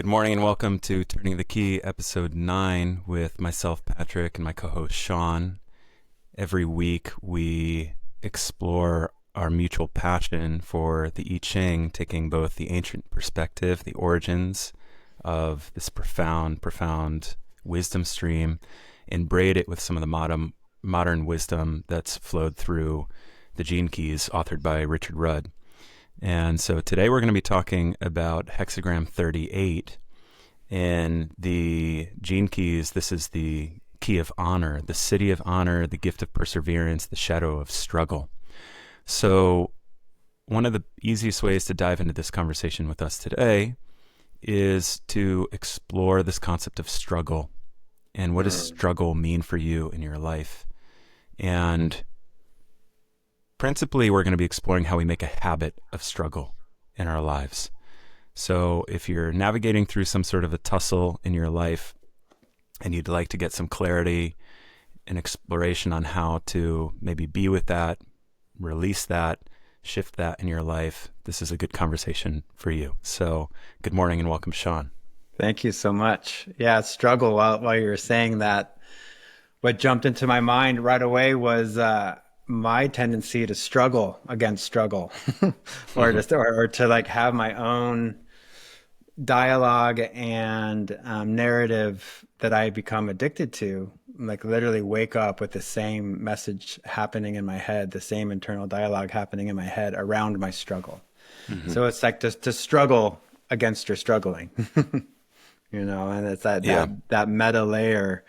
Good morning and welcome to Turning the Key, episode 9, with myself, Patrick, and my co host, Sean. Every week, we explore our mutual passion for the I Ching, taking both the ancient perspective, the origins of this profound wisdom stream, and braid it with some of the modern wisdom that's flowed through the Gene Keys, authored by Richard Rudd. And so today we're going to be talking about Hexagram 38. In the Gene Keys, this is the key of honor, the city of honor, the gift of perseverance, the shadow of struggle. So one of the easiest ways to dive into this conversation with us today is to explore this concept of struggle. And what does struggle mean for you in your life? And principally, we're going to be exploring how we make a habit of struggle in our lives. So if you're navigating through some sort of a tussle in your life and you'd like to get some clarity and exploration on how to maybe be with that, release that, shift that in your life, this is a good conversation for you. So good morning and welcome, Sean. Thank you so much. Yeah, struggle. While you were saying that, what jumped into my mind right away was my tendency to struggle against struggle, or to like have my own dialogue and narrative that I become addicted to. Like literally wake up with the same message happening in my head, the same internal dialogue happening in my head around my struggle. So it's like to struggle against your struggling, and it's that meta layer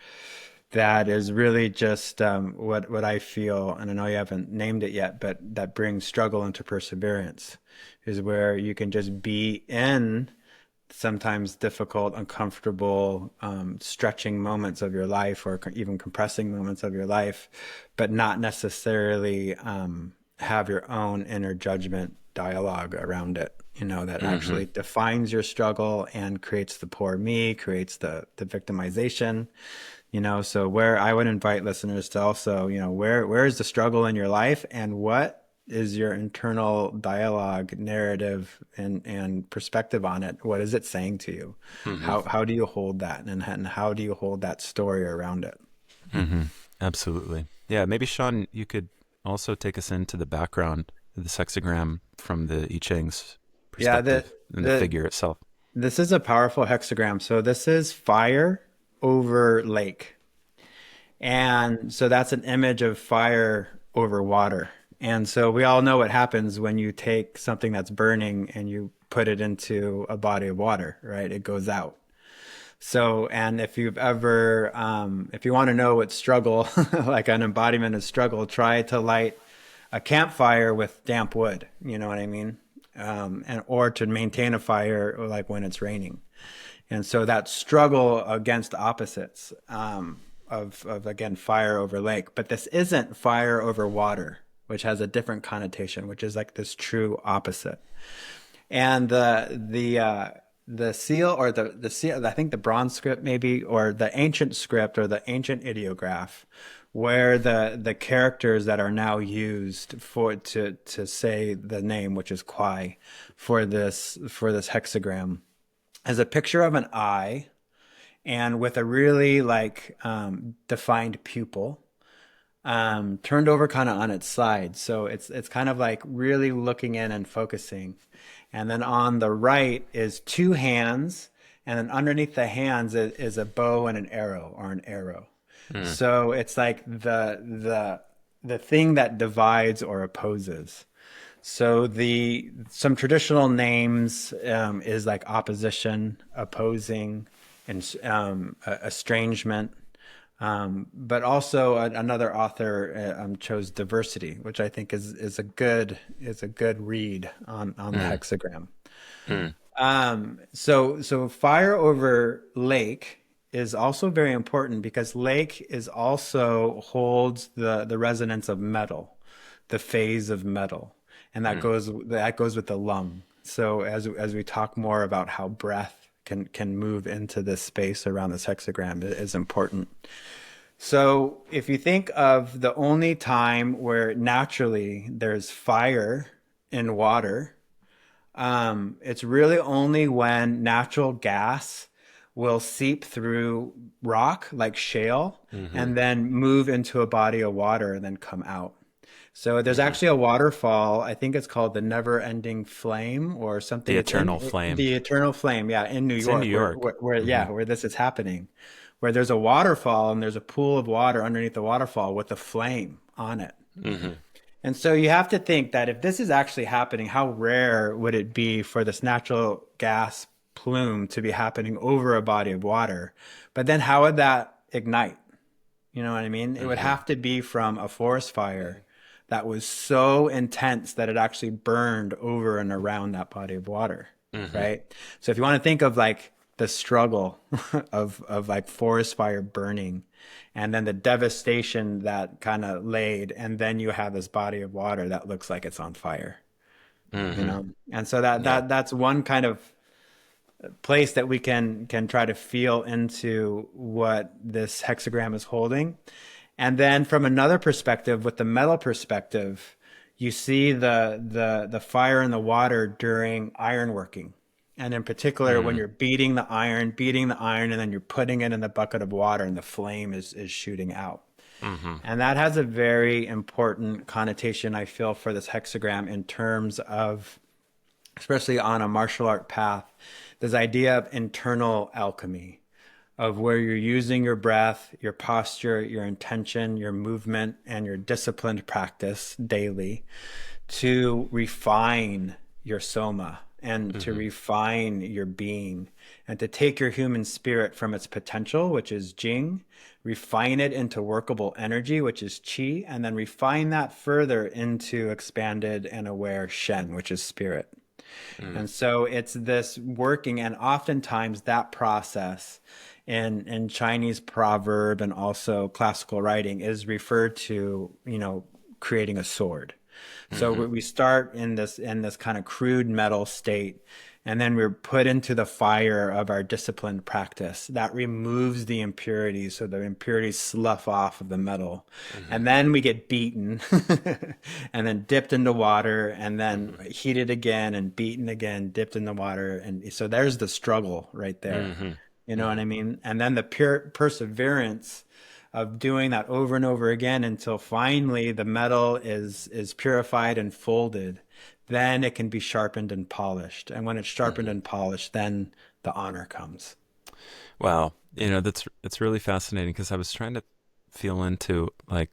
that is really just what I feel, and I know you haven't named it yet, but that brings struggle into perseverance, is where you can just be in sometimes difficult, uncomfortable, stretching moments of your life, or even compressing moments of your life, but not necessarily have your own inner judgment dialogue around it, that actually defines your struggle and creates the poor me, creates the victimization. So where I would invite listeners to also, where is the struggle in your life, and what is your internal dialogue, narrative, and perspective on it? What is it saying to you? How do you hold that, and how do you hold that story around it? Absolutely. Yeah, maybe Sean, you could also take us into the background of this hexagram from the I Ching's Yeah, perspective and the figure itself. this is a powerful hexagram. So this is fire over lake. And so that's an image of fire over water. And so we all know what happens when you take something that's burning and you put it into a body of water, right? It goes out. So, and if you've ever, if you want to know what struggle, like an embodiment of struggle, try to light a campfire with damp wood. You know what I mean? Or to maintain a fire like when it's raining. And so that struggle against opposites, of again, fire over lake. But this isn't fire over water, which has a different connotation, which is like this true opposite. And the seal, or the seal, I think the bronze script maybe, or the ancient script, or the ancient ideograph, where the characters that are now used to say the name, which is Kwai, for this hexagram, is a picture of an eye, and with a really defined pupil, turned over kind of on its side. So it's kind of like really looking in and focusing. And then on the right is two hands, and then underneath the hands is a bow and an arrow, or an arrow. So it's like the thing that divides or opposes. So some traditional names is like opposition, opposing, and estrangement. But also another author chose diversity, which I think is a good read on the hexagram. So fire over lake is also very important, because lake is also holds the resonance of metal, the phase of metal, and that goes with the lung. So as we talk more about how breath can move into this space around this hexagram, it is important. So if you think of the only time where naturally there's fire in water, It's really only when natural gas will seep through rock like shale Hmm. and then move into a body of water and then come out. So there's Hmm. actually a waterfall. I think it's called the Never Ending Flame or something. The It's eternal flame. the Eternal Flame, yeah, in New It's in New York, York. Hmm. yeah, where this is happening, where there's a waterfall and there's a pool of water underneath the waterfall with a flame on it. Hmm. And so you have to think that if this is actually happening, how rare would it be for this natural gas plume to be happening over a body of water? But then how would that ignite? You know what I mean? It would Hmm. have to be from a forest fire that was so intense that it actually burned over and around that body of water, Hmm. right? So if you want to think of like the struggle of like forest fire burning and then the devastation that kind of laid, and then you have this body of water that looks like it's on fire, you Hmm. know? And so that Yeah. that's one kind of place that we can try to feel into what this hexagram is holding. And then from another perspective, with the metal perspective, you see the fire and the water during ironworking. And in particular, when Mm. you're beating the iron, and then you're putting it in the bucket of water and the flame is shooting out. Hmm. And that has a very important connotation, I feel, for this hexagram in terms of, especially on a martial art path, this idea of internal alchemy, of where you're using your breath, your posture, your intention, your movement, and your disciplined practice daily to refine your soma and to Hmm. refine your being and to take your human spirit from its potential, which is Jing, refine it into workable energy, which is Qi, and then refine that further into expanded and aware Shen, which is spirit. Mm. And so it's this working, and oftentimes that process in Chinese proverb and also classical writing is referred to, creating a sword. So Hmm. we start in this kind of crude metal state, and then we're put into the fire of our disciplined practice that removes the impurities, so the impurities slough off of the metal, Hmm. and then we get beaten, and then dipped into water, and then Hmm. heated again, and beaten again, dipped in the water, and so there's the struggle right there. Hmm. You know what Hmm. I mean? And then the pure perseverance of doing that over and over again until finally the metal is purified and folded. Then it can be sharpened and polished. And when it's sharpened Hmm. and polished, then the honor comes. Wow. That's really fascinating because I was trying to feel into like,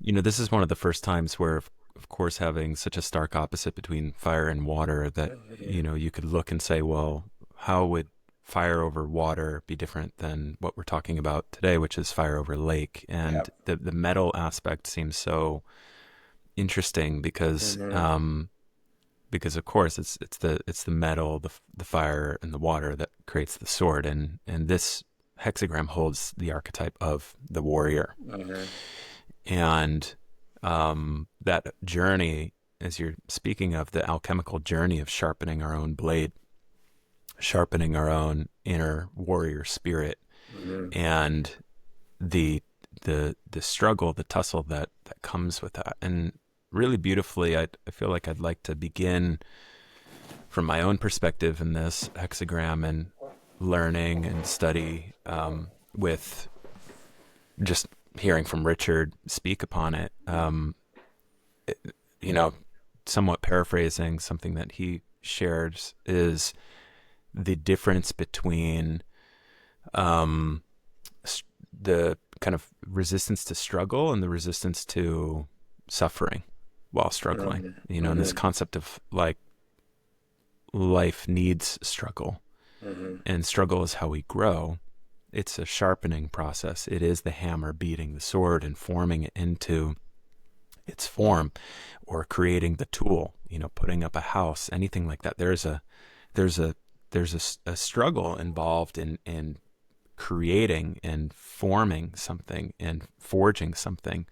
this is one of the first times where, of course, having such a stark opposite between fire and water that, you could look and say, well, how would fire over water be different than what we're talking about today, which is fire over lake? And Yep. the metal aspect seems so interesting Hmm. because of course it's the metal, the fire and the water that creates the sword, and this hexagram holds the archetype of the warrior. Hmm. And that journey, as you're speaking of the alchemical journey of sharpening our own blade, sharpening our own inner warrior spirit, Hmm. and the the struggle, the tussle that comes with that. And really beautifully, I feel like I'd like to begin from my own perspective in this hexagram and learning and study with just hearing from Richard speak upon it. You know, somewhat paraphrasing something that he shares is the difference between um, the kind of resistance to struggle and the resistance to suffering while struggling. And this Hmm. concept of like life needs struggle, Hmm. and struggle is how we grow. It's a sharpening process. It is the hammer beating the sword and forming it into its form, or creating the tool, putting up a house, anything like that. There's a there's a struggle involved in creating and forming something and forging something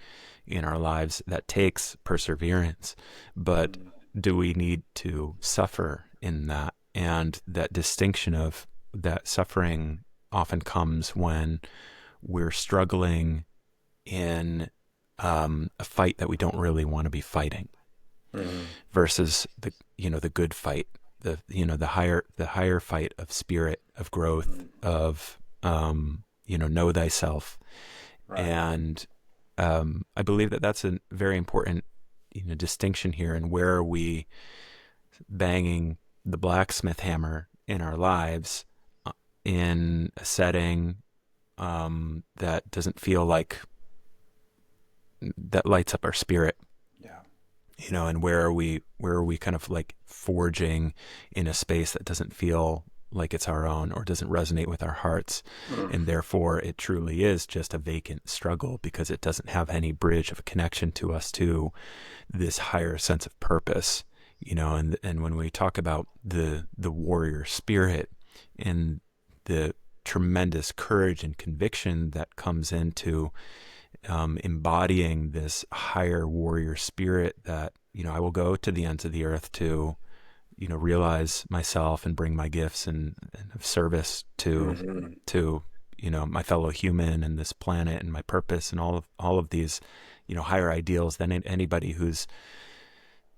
in our lives that takes perseverance. But do we need to suffer in that? And that distinction of that suffering often comes when we're struggling in a fight that we don't really want to be fighting. Mhm. versus the good fight, the higher fight of spirit, of growth, Mhm. of know thyself. Right. And I believe that that's a very important distinction here. And where are we banging the blacksmith hammer in our lives, in a setting that doesn't feel like that lights up our spirit, Yeah. and where are we kind of like forging in a space that doesn't feel like it's our own, or doesn't resonate with our hearts, Mm. and therefore it truly is just a vacant struggle, because it doesn't have any bridge of a connection to us, to this higher sense of purpose. And when we talk about the warrior spirit, and the tremendous courage and conviction that comes into embodying this higher warrior spirit, that I will go to the ends of the earth to realize myself and bring my gifts and of service Mhm. to my fellow human and this planet, and my purpose, and all of these higher ideals than anybody who's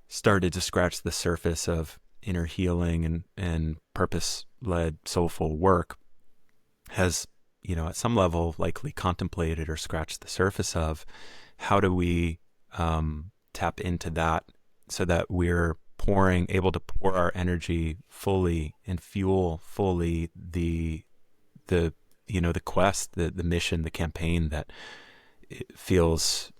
started to scratch the surface of inner healing and purpose led soulful work has, at some level, likely contemplated or scratched the surface of. How do we tap into that, so that we're able to pour our energy fully and fuel fully the the quest, the mission, the campaign that it feels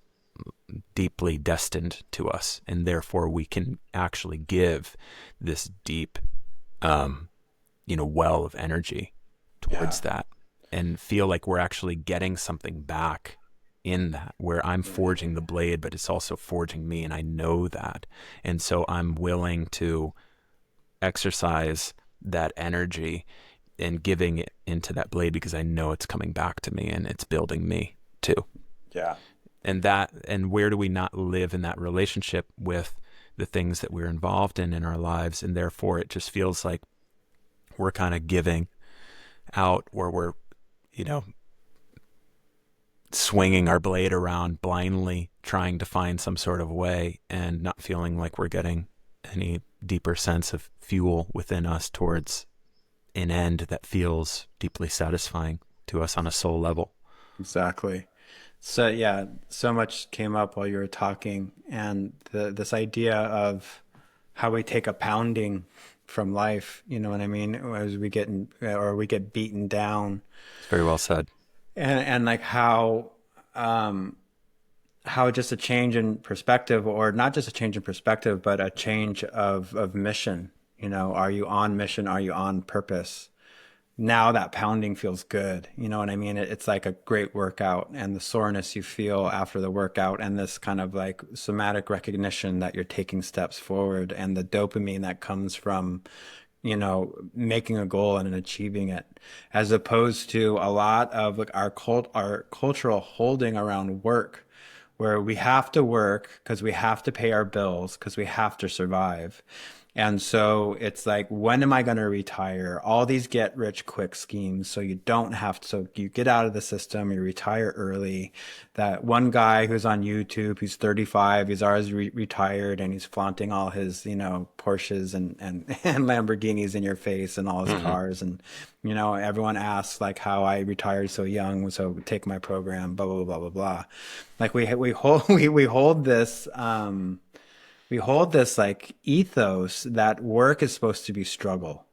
deeply destined to us, and therefore we can actually give this deep um, well of energy Yeah. towards that, and feel like we're actually getting something back in that, where I'm forging the Mhm. blade, but it's also forging me, and I know that. And so I'm willing to exercise that energy and giving it into that blade, because I know it's coming back to me and it's building me too. Yeah. And where do we not live in that relationship with the things that we're involved in our lives? And therefore it just feels like we're kind of giving out, or we're you know swinging our blade around blindly, trying to find some sort of way, and not feeling like we're getting any deeper sense of fuel within us towards an end that feels deeply satisfying to us on a soul level. Exactly. So yeah, so much came up while you were talking, and this idea of how we take a pounding from life, you know what I mean, as we get or we get beaten down, It's very well said. and like um, how just a change in perspective, or not just a change in perspective, but a change of mission. You know, are you on mission? Are you on purpose? Now that pounding feels good. You know what I mean? It's like a great workout, and the soreness you feel after the workout, and this kind of like somatic recognition that you're taking steps forward, and the dopamine that comes from, making a goal and achieving it, as opposed to a lot of like our cultural holding around work, where we have to work because we have to pay our bills, because we have to survive. And so it's like, when am I going to retire? All these get rich quick schemes. So you don't have to, so you get out of the system, you retire early. That one guy who's on YouTube, who's 35, he's already retired, and he's flaunting all his, Porsches and Lamborghinis in your face, and all his Mm-hmm. cars. And, everyone asks like how I retired so young. So take my program, blah, blah, blah, blah, blah. Like we hold, we hold this, like ethos that work is supposed to be struggle.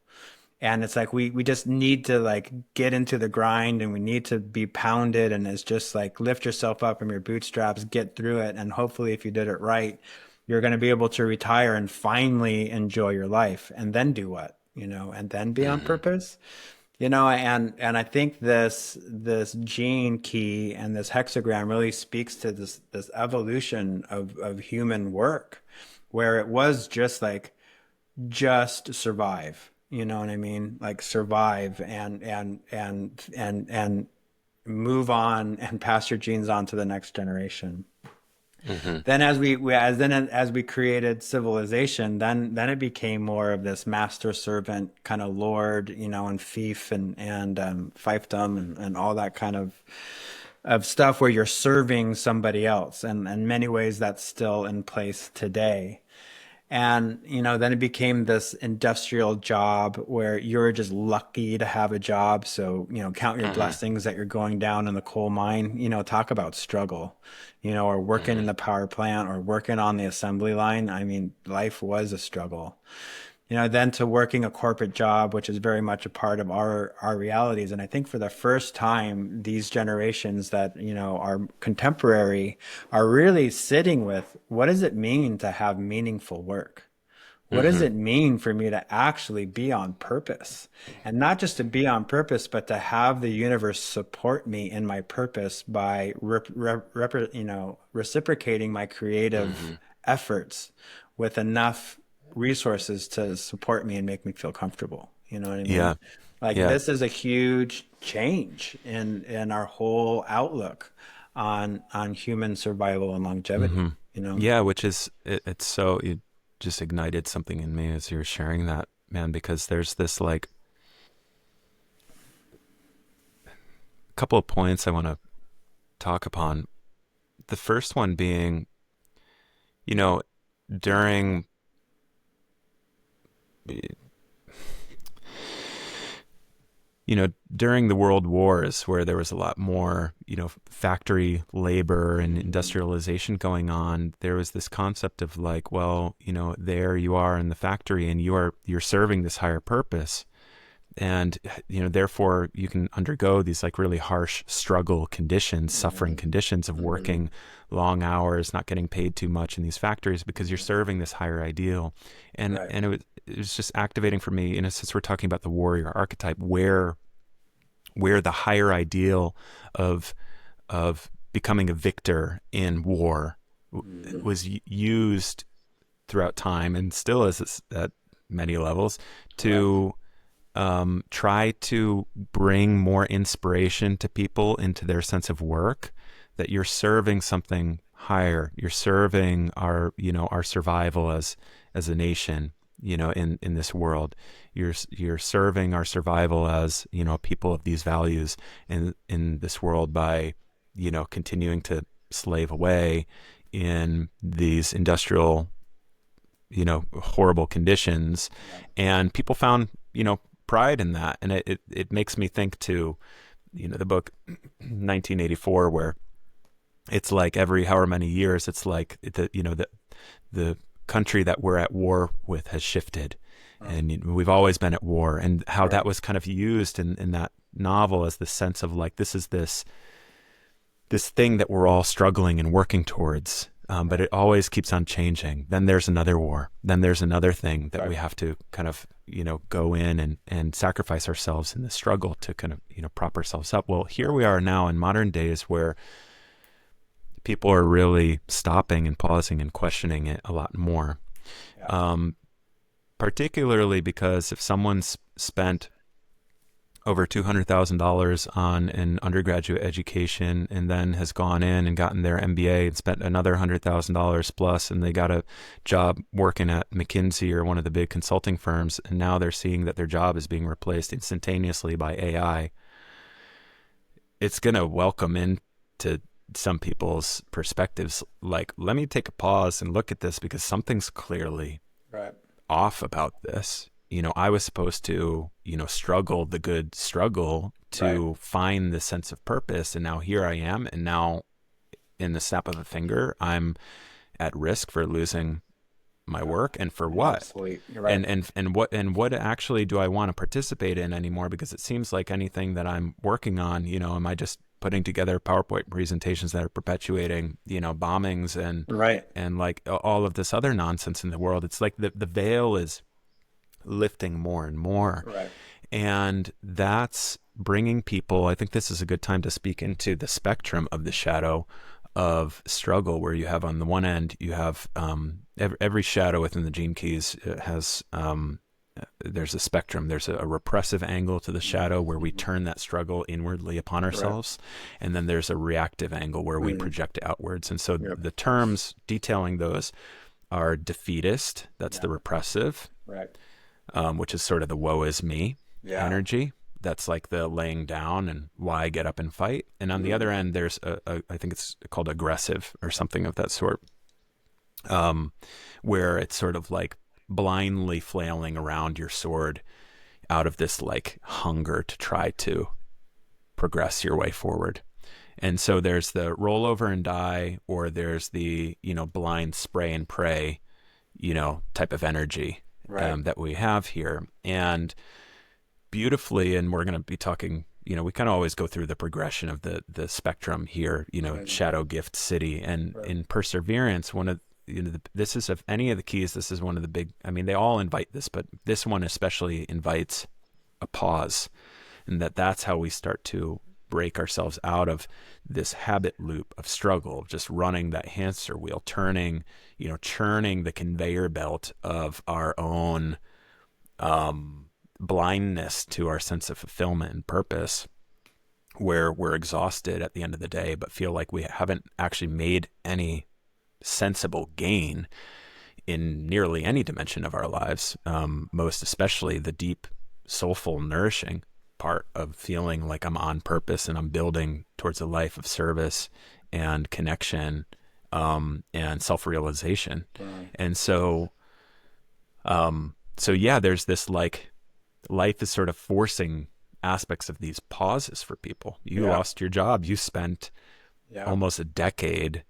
And it's like we just need to like get into the grind, and we need to be pounded, and it's just like lift yourself up from your bootstraps, get through it, and hopefully if you did it right, you're going to be able to retire and finally enjoy your life, and then do what? And then be on Mm-hmm. purpose. And I think this gene key and this hexagram really speaks to this evolution of human work, where it was just like, just survive. You know what I mean? Like survive and move on and pass your genes on to the next generation. Mm-hmm. Then as we created civilization, then it became more of this master servant kind of lord, and fief and fiefdom and all that kind of stuff, where you're serving somebody else. And in many ways that's still in place today. And, then it became this industrial job where you're just lucky to have a job. So, count your Hmm. blessings that you're going down in the coal mine, talk about struggle, or working in Hmm. the power plant or working on the assembly line. I mean, life was a struggle. Then to working a corporate job, which is very much a part of our realities. And I think for the first time, these generations that, are contemporary are really sitting with what does it mean to have meaningful work? What does Hmm. it mean for me to actually be on purpose? And not just to be on purpose, but to have the universe support me in my purpose by reciprocating my creative Hmm. efforts with enough resources to support me and make me feel comfortable. You know what I Yeah. mean? Like Yeah. this is a huge change in our whole outlook on human survival and Hmm. longevity. Yeah, which is it's so you just ignited something in me as you were sharing that, man, because there's this like couple of points I want to talk upon. The first one being, you know, during during the world wars where there was a lot more, factory labor and industrialization going on, there was this concept of like, well, there you are in the factory and you're serving this higher purpose. And therefore you can undergo these like really harsh struggle conditions, suffering Mhm. conditions of Mhm. working long hours, not getting paid too much in these factories because you're serving this higher ideal. and Right. and it was just activating for me, since we're talking about the warrior archetype, where the higher ideal of becoming a victor in war Mhm. was used throughout time and still is at many levels Right. to try to bring more inspiration to people into their sense of work, that you're serving something higher. You're serving our survival as a nation, in this world. You're serving our survival as, people of these values in this world by, continuing to slave away in these industrial, horrible conditions. Yeah. And people found, pride in that. And it makes me think to, the book 1984, where it's like every however many years, it's like the country that we're at war with has shifted. Oh, And we've always been at war, and how right. that was kind of used in that novel as the sense of like, this is this thing that we're all struggling and working towards. But Right. it always keeps on changing. Then there's another war. Then there's another thing that Right. we have to kind of, go in and sacrifice ourselves in the struggle to kind of, prop ourselves up. Well, here Right. we are now in modern days where people are really stopping and pausing and questioning it a lot more. Yeah. Um, Particularly because if someone's spent over $200,000 on an undergraduate education and then has gone in and gotten their MBA and spent another $100,000 plus, and they got a job working at McKinsey or one of the big consulting firms, and now they're seeing that their job is being replaced instantaneously by AI. It's going to welcome into some people's perspectives like, let me take a pause and look at this because something's clearly Right. off about this. I was supposed to, struggle the good struggle Right. to find the sense of purpose. And now here I am. And now, in the snap of a finger, I'm at risk for losing my Yeah. work. And for And what? obsolete. You're right. And what actually do I want to participate in anymore? Because it seems like anything that I'm working on, am I just putting together PowerPoint presentations that are perpetuating, bombings Right. and like all of this other nonsense in the world? It's like the veil is lifting more and more. Right. And that's bringing people, I think this is a good time to speak into the spectrum of the shadow of struggle, where you have on the one end, you have every shadow within the gene keys has, there's a spectrum. There's a repressive angle to the shadow where we Mhm. turn that struggle inwardly upon Right. ourselves. And then there's a reactive angle where we Mm. project it outwards. And so Yep. the terms detailing those are defeatist, that's Yeah. the repressive, Right. which is sort of the woe is me Yeah. energy. That's like the laying down and why get up and fight. And on the Mm. other end, there's I think it's called aggressive or something of that sort, um, where it's sort of like blindly flailing around your sword out of this like hunger to try to progress your way forward. And so there's the roll over and die, or there's the, blind spray and pray, type of energy Right. that we have here. And beautifully, and we're going to be talking, we kind of always go through the progression of the spectrum here, Right. shadow gift city. And Right. in perseverance, one of, this is of any of the keys, this is one of the big, I mean, they all invite this, but this one especially invites a pause, and that's how we start to break ourselves out of this habit loop of struggle, just running that hamster wheel, turning, churning the conveyor belt of our own blindness to our sense of fulfillment and purpose, where we're exhausted at the end of the day, but feel like we haven't actually made any sensible gain in nearly any dimension of our lives, most especially the deep, soulful, nourishing part of feeling like I'm on purpose and I'm building towards a life of service and connection, and self-realization. Right. And so yeah, there's this like life is sort of forcing aspects of these pauses for people. You Yeah. lost your job. You spent Yeah. almost a decade,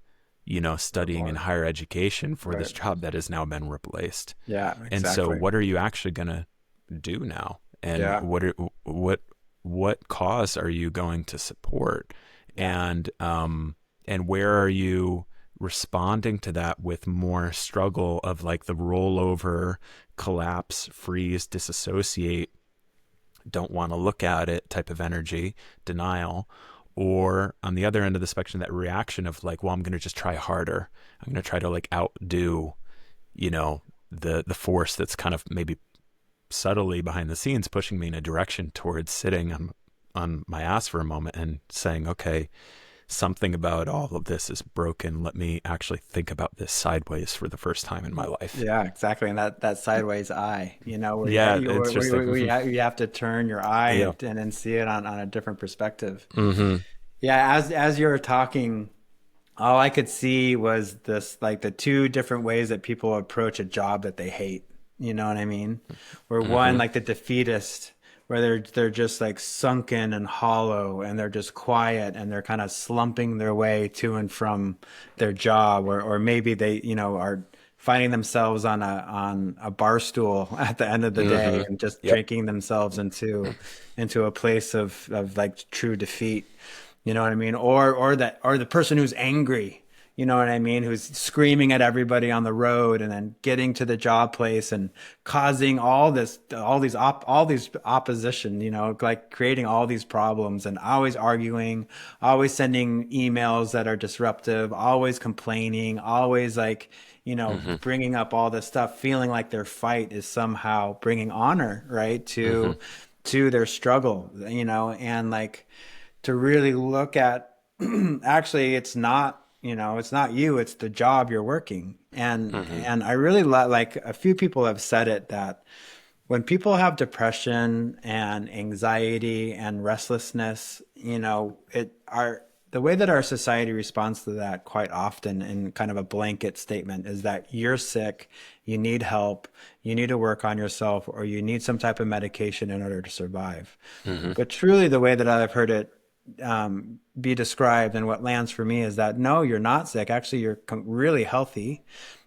Or studying in more. higher education for Right. this job that has now been replaced. Yeah, And so exactly. what are you actually going to do now? And Yeah. what cause are you going to support? Yeah. And where are you responding to that with more struggle of like the rollover, collapse, freeze, disassociate, don't want to look at it type of energy, denial, or on the other end of the spectrum, that reaction of like, well, I'm going to just try harder. I'm going to try to like outdo, you know, the force that's kind of maybe subtly behind the scenes pushing me in a direction towards sitting on my ass for a moment and saying, okay, something about all of this is broken. Let me actually think about this sideways for the first time in my life. Yeah, exactly. And that sideways eye, where Yeah, it's just like, you have to turn your eye yeah. and then see it on a different perspective. Mm-hmm. Yeah, as you were talking, all I could see was this like the two different ways that people approach a job that they hate. You know what I mean? Where one, Mm-hmm. like the defeatist, where they're just like sunken and hollow and they're just quiet and they're kind of slumping their way to and from their job, or maybe they, are finding themselves on a bar stool at the end of the day Mm-hmm. and just Yep. drinking themselves into a place of like true defeat. You know what I mean? Or the person who's angry, you know what I mean, who's screaming at everybody on the road and then getting to the job place and causing all these opposition, like creating all these problems and always arguing, always sending emails that are disruptive, always complaining, always like, Mm-hmm. bringing up all this stuff, feeling like their fight is somehow bringing honor, right, Mm-hmm. to their struggle, and like to really look at actually it's not you, it's the job you're working. Mm-hmm. And I really like a few people have said it that when people have depression and anxiety and restlessness, it our the way that our society responds to that quite often in kind of a blanket statement is that you're sick, you need help, you need to work on yourself, or you need some type of medication in order to survive. Mm-hmm. But truly, the way that I've heard it be described and what lands for me is that no, you're not sick. Actually, you're really healthy,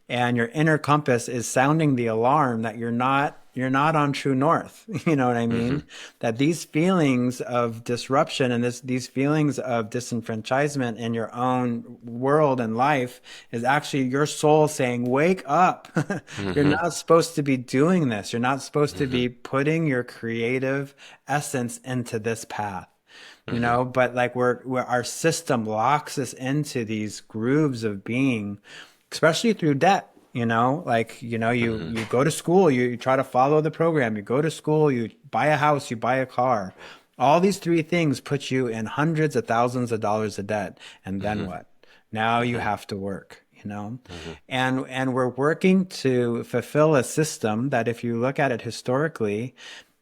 and your inner compass is sounding the alarm that you're not on true north. You know what I Mm-hmm. mean? That these feelings of disruption and these feelings of disenfranchisement in your own world and life is actually your soul saying, "Wake up! You're Mm-hmm. not supposed to be doing this. You're not supposed to Mm-hmm. be putting your creative essence into this path." Mm-hmm. But like we're our system locks us into these grooves of being, especially through debt. Like, Mm-hmm. you go to school, you try to follow the program, you go to school, you buy a house, you buy a car. All these three things put you in hundreds of thousands of dollars of debt. And then Mm-hmm. what? Now you Mm-hmm. have to work. And we're working to fulfill a system that, if you look at it historically,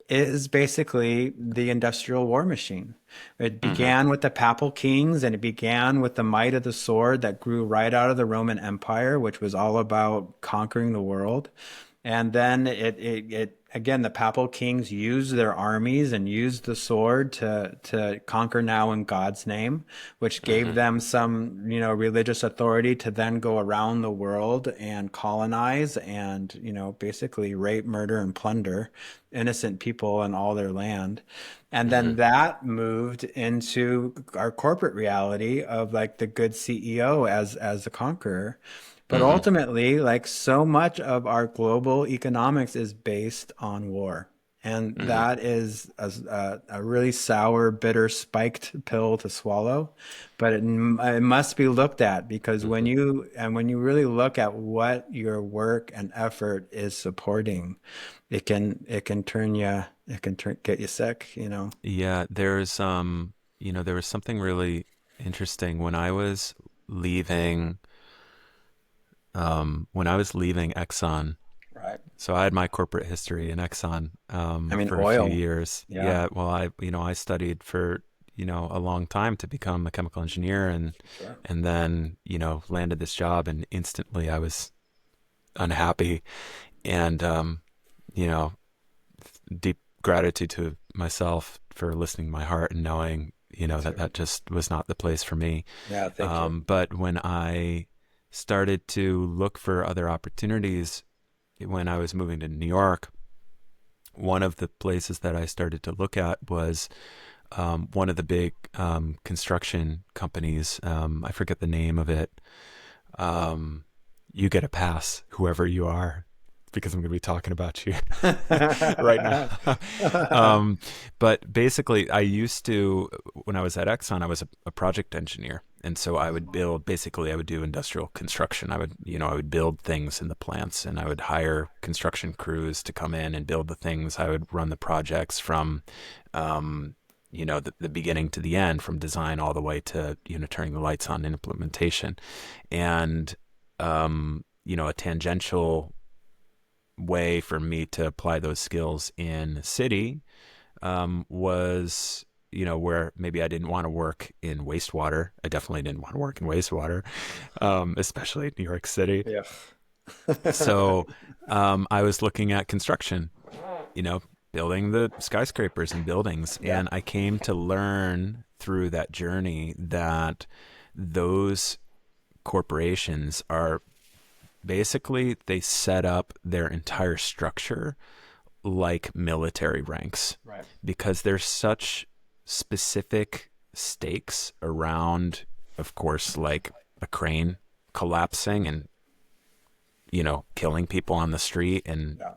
is basically the industrial war machine. It Mm-hmm. began with the papal kings, and it began with the might of the sword that grew right out of the Roman Empire, which was all about conquering the world. And then it again, the papal kings used their armies and used the sword to conquer now in God's name, which gave Mm-hmm. them some, religious authority to then go around the world and colonize and, basically rape, murder, and plunder innocent people and all their land. And then Mm-hmm. that moved into our corporate reality of like the good CEO as the conqueror. But Mm-hmm. ultimately, like so much of our global economics is based on war. And Mm-hmm. that is a really sour, bitter, spiked pill to swallow. But it must be looked at because Mm-hmm. when you really look at what your work and effort is supporting, it can get you sick. Yeah, there was something really interesting leaving when I was leaving Exxon. Right. So I had my corporate history in Exxon I mean, for a few oil. years. Yeah. Yeah, well, I studied for a long time to become a chemical engineer, Sure. and then landed this job, and instantly I was unhappy, and you know deep gratitude to myself for listening to my heart and knowing that Sure. that just was not the place for me. Yeah. Thank you. But when I started to look for other opportunities when I was moving to New York, one of the places that I started to look at was one of the big construction companies. I forget the name of it. Um, you get a pass, whoever you are, because I'm going to be talking about you right now. um, but basically, when I was at Exxon, I was a project engineer. And so I would do industrial construction. I would build things in the plants, and I would hire construction crews to come in and build the things. I would run the projects from, the beginning to the end, from design all the way to, turning the lights on and implementation. And, a tangential way for me to apply those skills in City was where maybe I didn't want to work in wastewater. I definitely didn't want to work in wastewater, especially in New York City. Yeah. So I was looking at construction, you know, building the skyscrapers and buildings, Yeah. and I came to learn through that journey that those corporations are basically, they set up their entire structure like military ranks Right. because there's such specific stakes around, of course, like a crane collapsing and killing people on the street, and Yeah.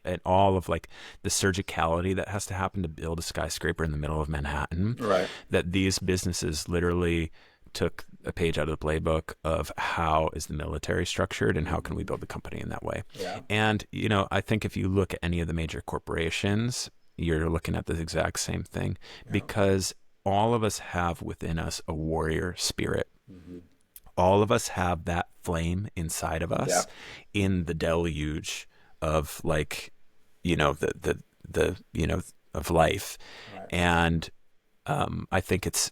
and all of like the surgicality that has to happen to build a skyscraper in the middle of Manhattan, Right. that these businesses literally took a page out of the playbook of how is the military structured and how can we build the company in that way. Yeah. And I think if you look at any of the major corporations, you're looking at the exact same thing, Yeah. because all of us have within us a warrior spirit. Hmm. All of us have that flame inside of Yeah. us in the deluge of like the of life. Right. And I think it's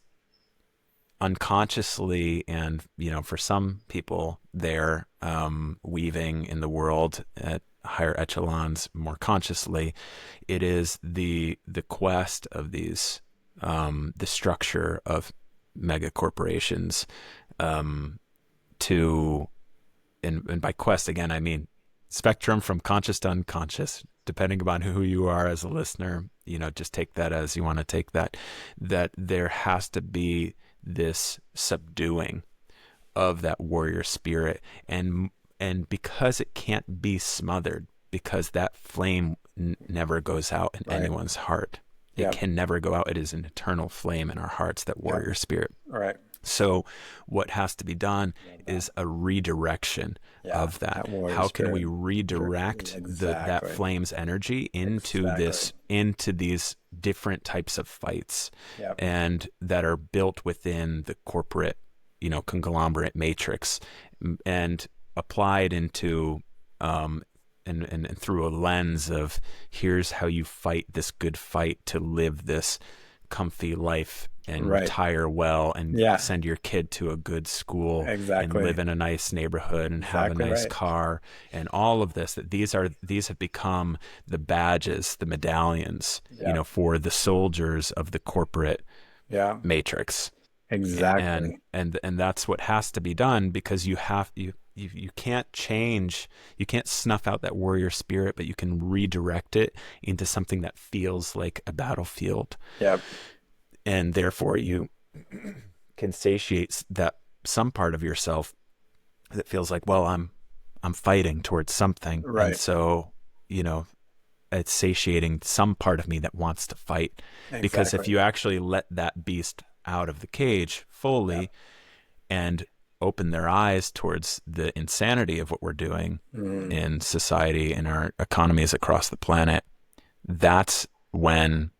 unconsciously, and for some people, they're weaving in the world at higher echelons more consciously. It is the quest of these the structure of mega corporations, um, to and by quest, again, I mean spectrum from conscious to unconscious, depending upon who you are as a listener. Just take that as you want to take that. That there has to be this subduing of that warrior spirit, and because it can't be smothered, because that flame never goes out in Right. anyone's heart. It Yeah. can never go out. It is an eternal flame in our hearts, that Yeah. warrior spirit. All right. So what has to be done Love that. is a redirection Yeah. of that. That warrior How can we spirit. redirect that Exactly. flame's energy Exactly. into these different types of fights, Yeah. and that are built within the corporate, conglomerate matrix, and applied into and through a lens of, here's how you fight this good fight to live this comfy life and Right. retire well and Yeah, send your kid to a good school and exactly. live in a nice neighborhood and have a Exactly nice right. car and all of this, that these have become the badges, the medallions, Yeah. for the soldiers of the corporate Yeah, matrix. and exactly. and that's what has to be done, because you can't change, you can't snuff out that warrior spirit, but you can redirect it into something that feels like a battlefield, Yeah. and therefore you can satiate that some part of yourself that feels like, well, I'm fighting towards something, and Right. so you know it's satiating some part of me that wants to fight. Because if Exactly. you actually let that beast out of the cage Yeah. fully and open their eyes towards the insanity of what we're doing Mm. in society and our economies across the planet, that's when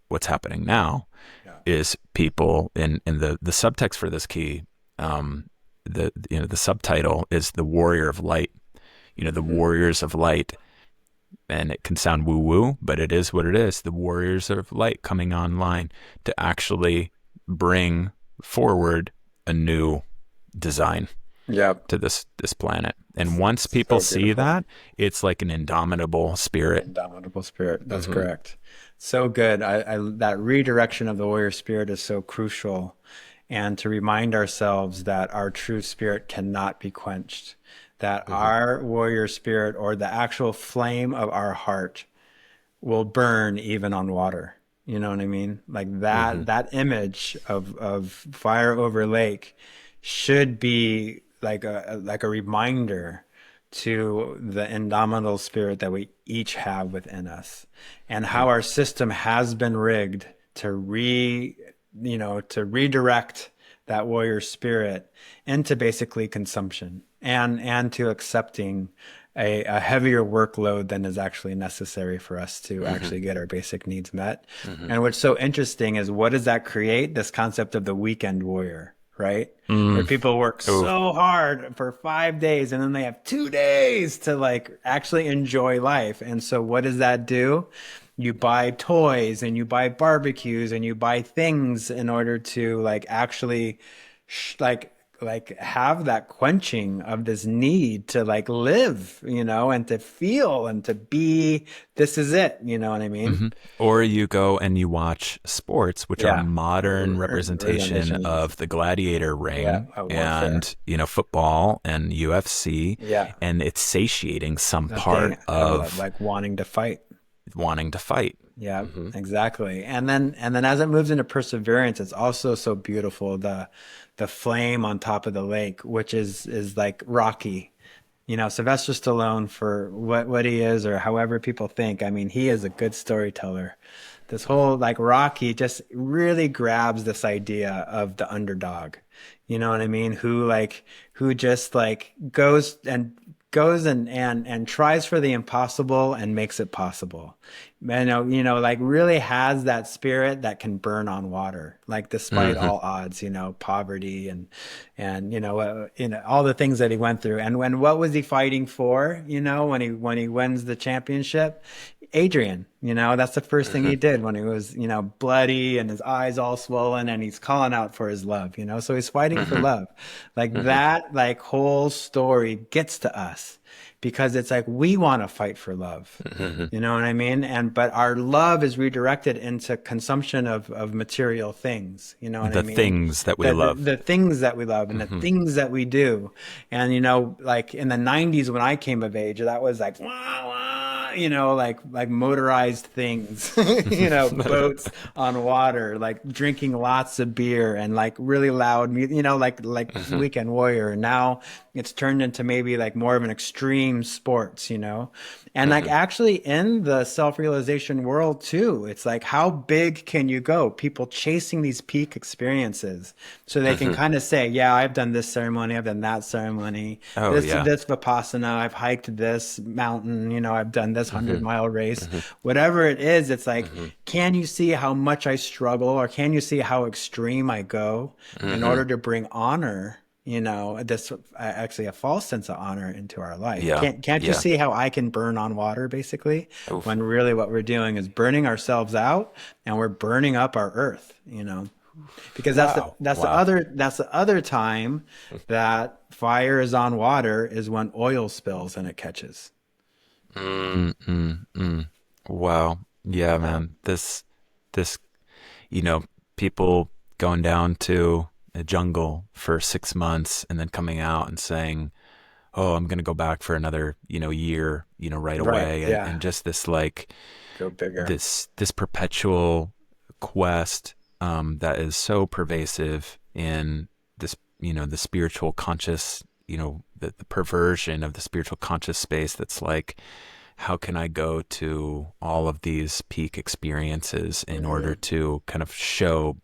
what's happening now Yeah. is people in the subtext for this key, the subtitle is the warrior of light, the Hmm. warriors of light. And it can sound woo woo, but it is what it is. The warriors of light coming online to actually bring forward a new design Yeah. to this planet. And once people So see beautiful. that, it's like an indomitable spirit. Indomitable spirit. That's Hmm. correct. So good. That redirection of the warrior spirit is so crucial. And to remind ourselves that our true spirit cannot be quenched, that Hmm. our warrior spirit or the actual flame of our heart will burn even on water. You know what I mean? Like Hmm. that image of fire over lake should be like a reminder to the indomitable spirit that we each have within us, and how our system has been rigged to to redirect that warrior spirit into basically consumption and to accepting a heavier workload than is actually necessary for us to Hmm. actually get our basic needs met. Hmm. And what's so interesting is, what does that create? This concept of the weekend warrior, right? Where Mm. people work Oh. so hard for 5 days and then they have 2 days to like actually enjoy life. And so what does that do? You buy toys and you buy barbecues and you buy things in order to like actually like have that quenching of this need to like live, and to feel and to be. This is it, you know what I mean? Hmm. Or you go and you watch sports, which are Yeah. modern representation Representation. of the gladiator Yeah, ring warfare. and, football and UFC, Yeah. and it's satiating some That thing part of of like wanting to fight. wanting to fight. Yeah, Hmm. exactly. And then as it moves into perseverance, it's also so beautiful, the flame on top of the lake, which is like Rocky. Sylvester Stallone, for what he is or however people think, I mean, he is a good storyteller. This whole like Rocky just really grabs this idea of the underdog. You know what I mean? Who just like goes and tries for the impossible and makes it possible. Like really has that spirit that can burn on water, like despite Hmm. all odds, poverty and all the things that he went through. And what was he fighting for? When he wins the championship, Adrian, that's the first thing he Hmm. did when he was, bloody and his eyes all swollen and he's calling out for his love, so he's fighting for Hmm. love. Like Hmm. that, like whole story gets to us because it's like we want to fight for love. Hmm. You know what I mean? But our love is redirected into consumption of material things. You know what I The mean? things that we The love. things that we love and the Hmm. things that we do. And, like in the 90s when I came of age, that was like, wah, wah, like motorized things, boats on water, like drinking lots of beer and like really loud music, like Hmm. Weekend Warrior. And now it's turned into maybe like more of an extreme sports, and like Hmm. actually in the self-realization world too, it's like how big can you go? People chasing these peak experiences so they can Hmm. kind of say, yeah, I've done this ceremony, I've done that ceremony, Oh this yeah. this Vipassana, I've hiked this mountain, I've done this Hmm. 100-mile race. Hmm. Whatever it is, it's like, Hmm. can you see how much I struggle, or can you see how extreme I go in Hmm. order to bring honor, this actually a false sense of honor into our life. Yeah. Can't you Yeah. see how I can burn on water basically, Oof. when really what we're doing is burning ourselves out and we're burning up our earth, because Wow. Wow. that's the other time that fire is on water is when oil spills and it catches. Mm, mm, mm. Wow. Yeah, Yeah. man. This, you know, people going down to a jungle for 6 months and then coming out and saying, "Oh, I'm gonna go back for another, year, right Right. away," and Yeah. just this like Go bigger. this perpetual quest that is so pervasive in this, the spiritual conscious, the perversion of the spiritual conscious space. That's like, how can I go to all of these peak experiences in order Hmm. to kind of show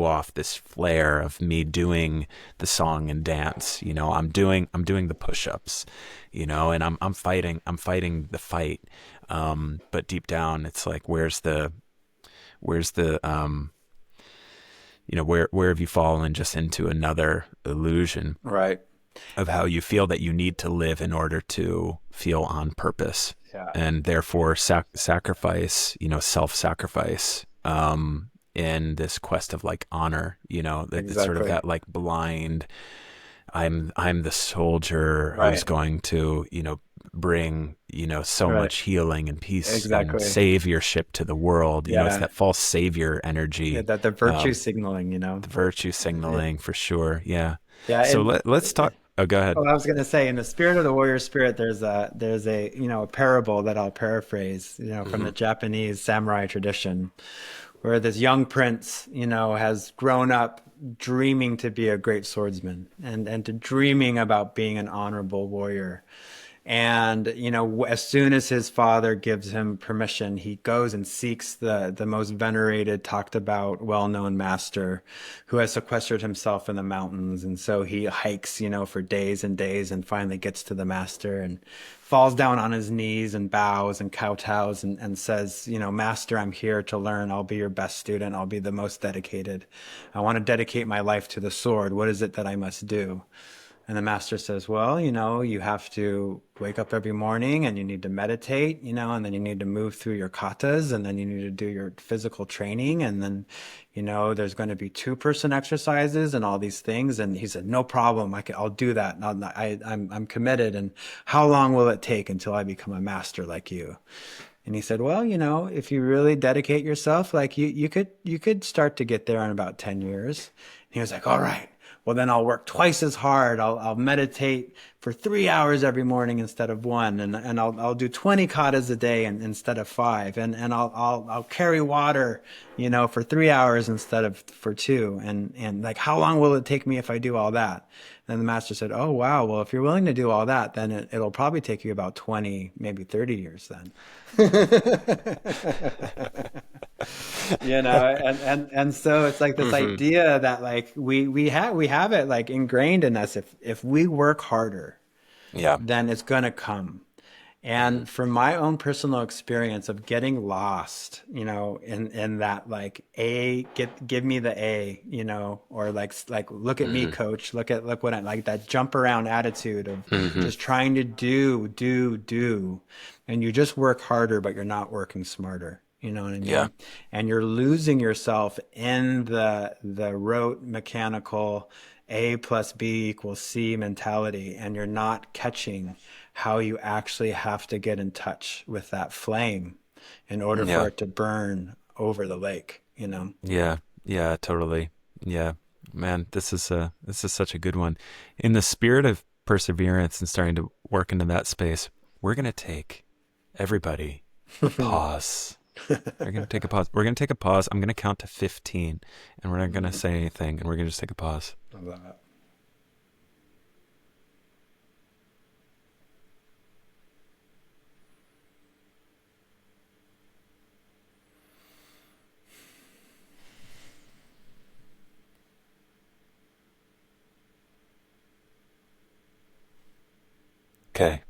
off this flair of me doing the song and dance. I'm doing the push-ups, and I'm fighting the fight. But deep down, it's like, where's the where have you fallen just into another illusion Right. of how you feel that you need to live in order to feel on purpose, Yeah. and therefore sacrifice, self-sacrifice, in this quest of like honor, that it's sort of Exactly. that like blind, I'm the soldier who's Right. going to, bring, so Right. much healing and peace and Exactly. saviorship to the world. It's Yeah. that false savior Yeah, energy, that the virtue signaling. the virtue Yeah. signaling for sure. Yeah. Yeah, So and let's talk. Oh, go ahead. oh, I was going to say, in the spirit of the warrior spirit, there's a a parable that I'll paraphrase, from Hmm. the Japanese samurai tradition, where this young prince, has grown up dreaming to be a great swordsman, and to dreaming about being an honorable warrior. And, as soon as his father gives him permission, he goes and seeks the most venerated, talked about, well-known master who has sequestered himself in the mountains. And so he hikes, for days and days, and finally gets to the master and falls down on his knees and bows and kowtows, and says, Master, I'm here to learn. I'll be your best student. I'll be the most dedicated. I want to dedicate my life to the sword. What is it that I must do? And the master says, well, you have to wake up every morning and you need to meditate, and then you need to move through your katas, and then you need to do your physical training. And then, there's going to be two-person exercises and all these things. And he said, no problem. I'll do that. And I'm committed. And how long will it take until I become a master like you? And he said, well, if you really dedicate yourself, like you could start to get there in about 10 years. And he was like, all right, well, then I'll work twice as hard. I'll meditate for 3 hours every morning instead of one. And I'll do 20 katas a day instead of five. And I'll carry water, for 3 hours instead of for two. And like, how long will it take me if I do all that? And the master said, oh, wow. Well, if you're willing to do all that, then it'll probably take you about 20, maybe 30 years then. And so it's like this Hmm. idea that, like, we have it like ingrained in us. If we work harder, Yeah. then it's gonna come. Hmm. And from my own personal experience of getting lost, in that, like, give me the A, or like look at me, Hmm. coach, look what I like, that jump around attitude of Hmm. just trying to do, and you just work harder, but you're not working smarter. You know what I Yeah. mean? And you're losing yourself in the rote mechanical A plus B equals C mentality, and you're not catching how you actually have to get in touch with that flame in order for Yeah. it to burn over the lake. Yeah. Yeah. Totally. Yeah. Man, this is such a good one. In the spirit of perseverance and starting to work into that space, we're gonna take everybody a pause. We're gonna take a pause. We're gonna take a pause. I'm gonna count to 15, and we're not gonna say anything, and we're gonna just take a pause. I love it. Okay.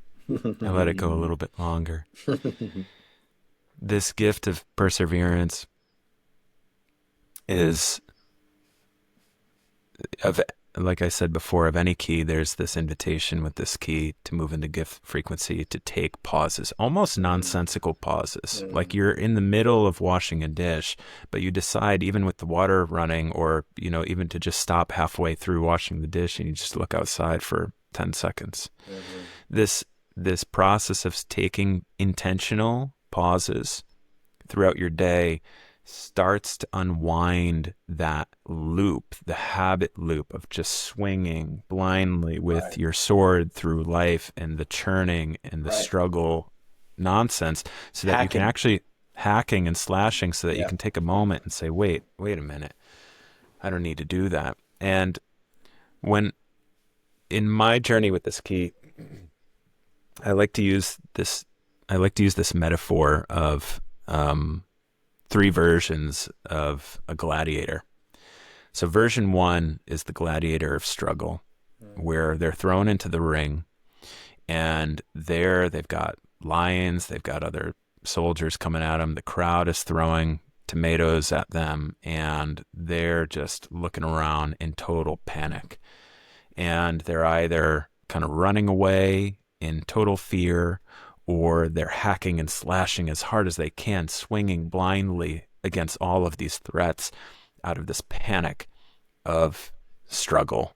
I let it go a little bit longer. This gift of perseverance is of like I said before, of any key, there's this invitation with this key to move into gift frequency, to take pauses, almost nonsensical pauses. Like you're in the middle of washing a dish, but you decide, even with the water running, or, even to just stop halfway through washing the dish and you just look outside for 10 seconds. This, this process of taking intentional pauses throughout your day starts to unwind that loop, the habit loop of just swinging blindly with your sword through life, and the churning and the struggle nonsense, so that you can Hacking. actually hacking and slashing, so that you Yeah. can take a moment and say, wait a minute, I don't need to do that. And when in my journey with this key, I like to use this metaphor of three versions of a gladiator. So version one is the gladiator of struggle, where they're thrown into the ring, and there they've got lions, they've got other soldiers coming at them. The crowd is throwing tomatoes at them, and they're just looking around in total panic. And they're either kind of running away in total fear, or they're hacking and slashing as hard as they can, swinging blindly against all of these threats out of this panic of struggle.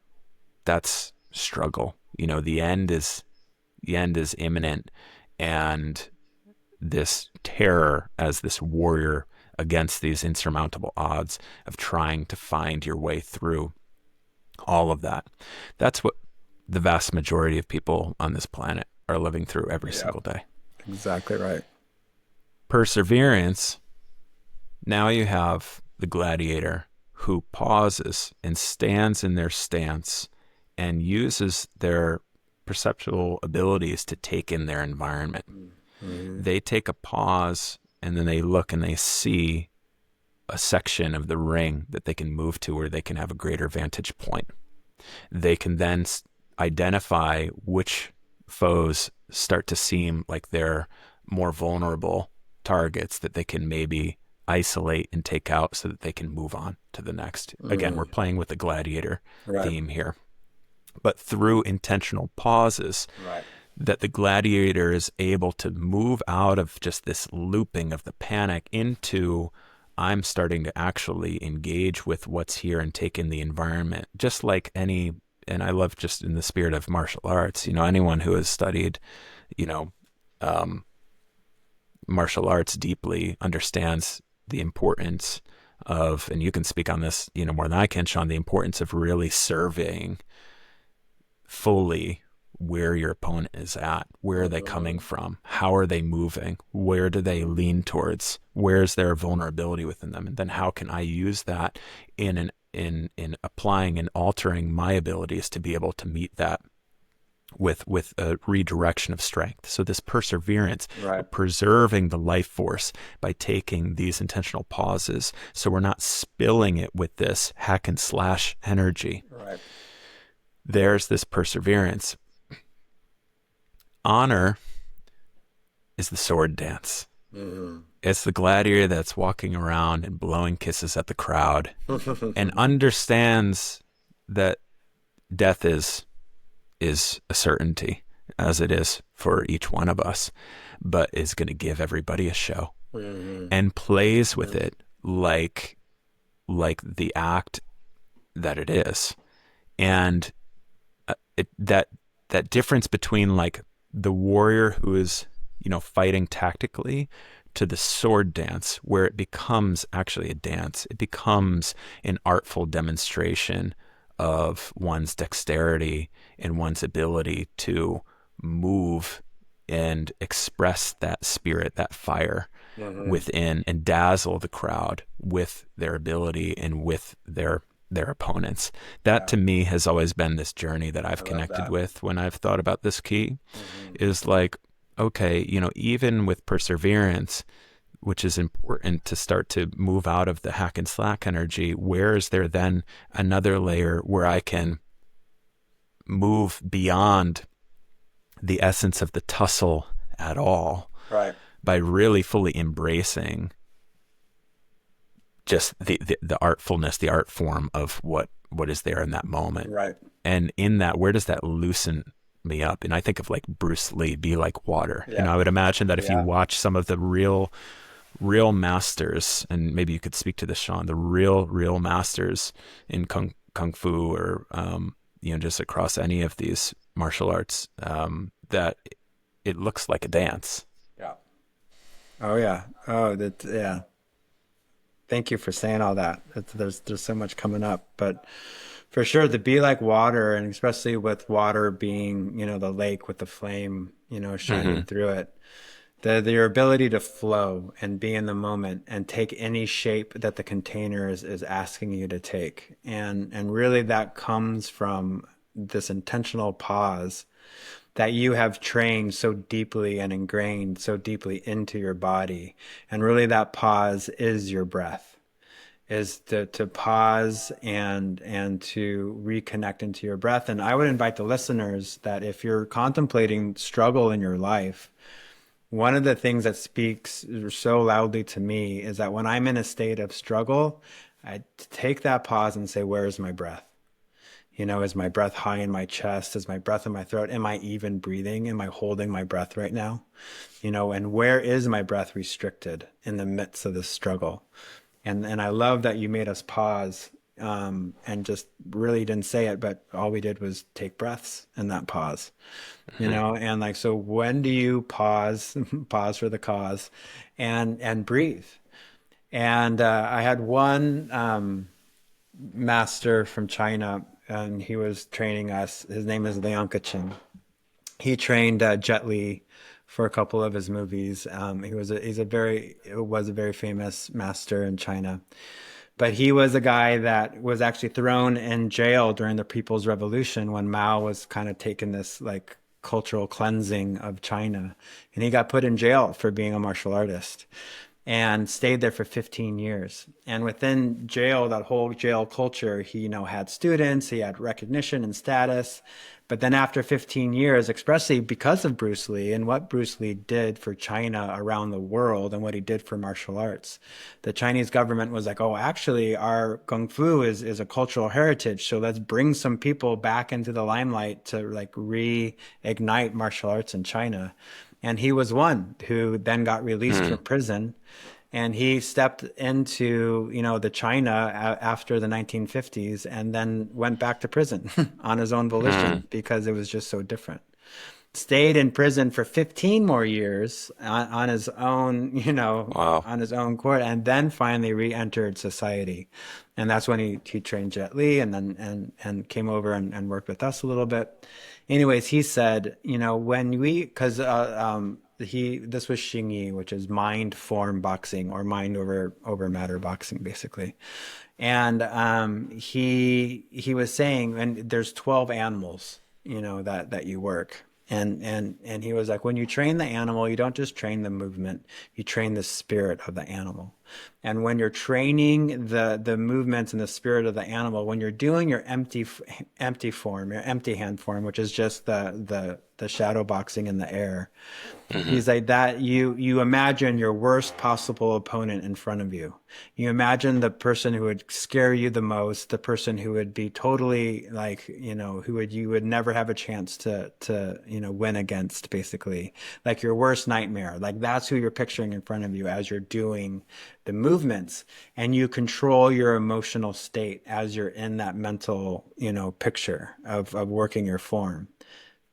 That's struggle. The end is imminent, and this terror as this warrior against these insurmountable odds of trying to find your way through all of that. That's what the vast majority of people on this planet are living through every single day. Exactly right. Perseverance, now you have the gladiator who pauses and stands in their stance and uses their perceptual abilities to take in their environment. They take a pause, and then they look and they see a section of the ring that they can move to, where they can have a greater vantage point. They can then identify which foes start to seem like they're more vulnerable targets that they can maybe isolate and take out, so that they can move on to the next. Again, we're playing with the gladiator theme here. But through intentional pauses, that the gladiator is able to move out of just this looping of the panic into, I'm starting to actually engage with what's here and take in the environment. Just like any, and I love, just in the spirit of martial arts, anyone who has studied, martial arts deeply understands the importance of, and you can speak on this, more than I can, Sean, the importance of really surveying fully where your opponent is at. Where are they coming from? How are they moving? Where do they lean towards? Where's their vulnerability within them? And then how can I use that in applying and altering my abilities to be able to meet that with a redirection of strength. So this perseverance, preserving the life force by taking these intentional pauses, so we're not spilling it with this hack and slash energy. There's this perseverance. Honor is the sword dance. It's the gladiator that's walking around and blowing kisses at the crowd and understands that death is a certainty, as it is for each one of us, but is going to give everybody a show, and plays with it like the act that it is. And that difference between like the warrior who is, fighting tactically, to the sword dance, where it becomes actually a dance. It becomes an artful demonstration of one's dexterity and one's ability to move and express that spirit, that fire within, and dazzle the crowd with their ability and with their opponents. That to me has always been this journey that I've connected with when I've thought about this key, is like, okay, even with perseverance, which is important to start to move out of the hack and slack energy, where is there then another layer where I can move beyond the essence of the tussle at all, by really fully embracing just the artfulness, the art form of what what is there in that moment. Right. And in that, where does that loosen me up? And I think of like Bruce Lee, be like water. Yeah. I would imagine that if you Yeah. watch some of the real masters, and maybe you could speak to this, Sean, the real masters in kung fu, or just across any of these martial arts, that it looks like a dance. Yeah. Oh yeah. Oh, that yeah. Thank you for saying all that. There's so much coming up, but for sure, to be like water, and especially with water being, the lake with the flame, shining Hmm. through it, your ability to flow and be in the moment and take any shape that the container is asking you to take, and really that comes from this intentional pause that you have trained so deeply and ingrained so deeply into your body, and really that pause is your breath, is to pause and to reconnect into your breath. And I would invite the listeners that if you're contemplating struggle in your life, one of the things that speaks so loudly to me is that when I'm in a state of struggle, I take that pause and say, where is my breath? Is my breath high in my chest? Is my breath in my throat? Am I even breathing? Am I holding my breath right now? And where is my breath restricted in the midst of this struggle? And I love that you made us pause, and just really didn't say it, but all we did was take breaths in that pause, and like, so when do you pause, pause for the cause, and breathe? And I had one master from China, and he was training us. His name is Ching. He trained Jet Li for a couple of his movies. He was a very famous master in China. But he was a guy that was actually thrown in jail during the People's Revolution when Mao was kind of taking this like cultural cleansing of China. And he got put in jail for being a martial artist and stayed there for 15 years. And within jail, that whole jail culture, he, had students, he had recognition and status. But then after 15 years, especially because of Bruce Lee and what Bruce Lee did for China around the world and what he did for martial arts, the Chinese government was like, oh, actually, our Kung Fu is a cultural heritage. So let's bring some people back into the limelight to like reignite martial arts in China. And he was one who then got released from prison, and he stepped into, the China after the 1950s, and then went back to prison on his own volition because it was just so different. Stayed in prison for 15 more years on his own, Wow. on his own court, and then finally re-entered society. And that's when he trained Jet Li, and then and came over and worked with us a little bit. Anyways, he said, when because this was Xingyi, which is mind form boxing, or mind over matter boxing, basically. And he was saying, and there's 12 animals, that you work. And he was like, when you train the animal, you don't just train the movement, you train the spirit of the animal. And when you're training the movements and the spirit of the animal, when you're doing your empty form, your empty hand form, which is just the shadow boxing in the air, he's like, that you imagine your worst possible opponent in front of you. You imagine the person who would scare you the most, the person who would be totally like, you would never have a chance to win against, basically. Like your worst nightmare. Like that's who you're picturing in front of you as you're doing the movements, and you control your emotional state as you're in that mental, picture of working your form.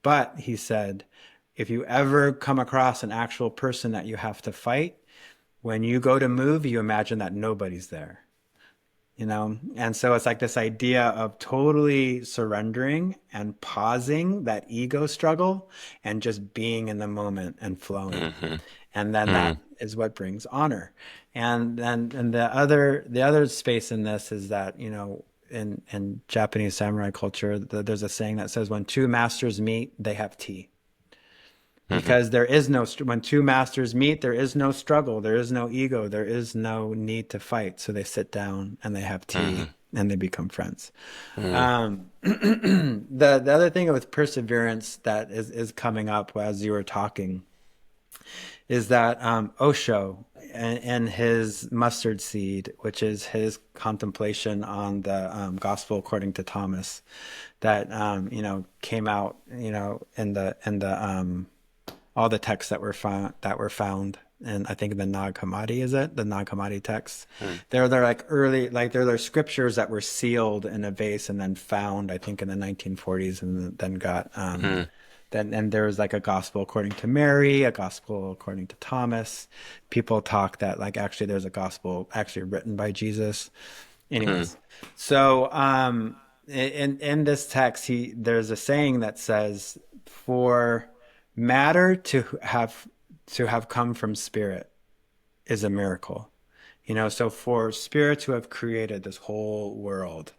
But he said, if you ever come across an actual person that you have to fight, when you go to move, you imagine that nobody's there, And so it's like this idea of totally surrendering and pausing that ego struggle and just being in the moment and flowing. And then that is what brings honor. And then and the other space in this is that, in Japanese samurai culture, there's a saying that says when two masters meet, they have tea. Because there is no, when two masters meet, there is no struggle, there is no ego, there is no need to fight. So they sit down and they have tea and they become friends. The other thing with perseverance that is coming up as you were talking is that Osho, in his mustard seed, which is his contemplation on the gospel according to Thomas, that came out, in the all the texts that were found. And I think the Nag Hammadi, is it? The Nag Hammadi texts. Mm. They're like early, like they're scriptures that were sealed in a vase and then found, I think, in the 1940s, and then got Mm. then and there was like a gospel according to Mary, a gospel according to Thomas. People talk that like actually there's a gospel actually written by Jesus. Mm. Anyways, so in this text, there's a saying that says, "For matter to have come from spirit is a miracle." So for spirit to have created this whole world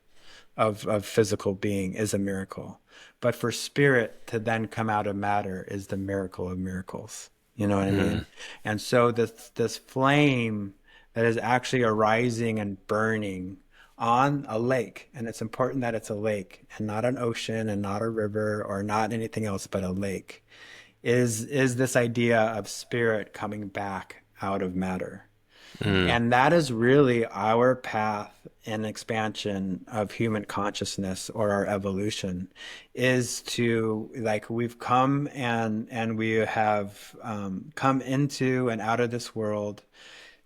of physical being is a miracle. But for spirit to then come out of matter is the miracle of miracles. You know what I mean? Mm. And so this flame that is actually arising and burning on a lake, and it's important that it's a lake and not an ocean and not a river or not anything else, but a lake, is this idea of spirit coming back out of matter. Mm. And that is really our path and expansion of human consciousness, or our evolution, is to, like, we've come and we have come into and out of this world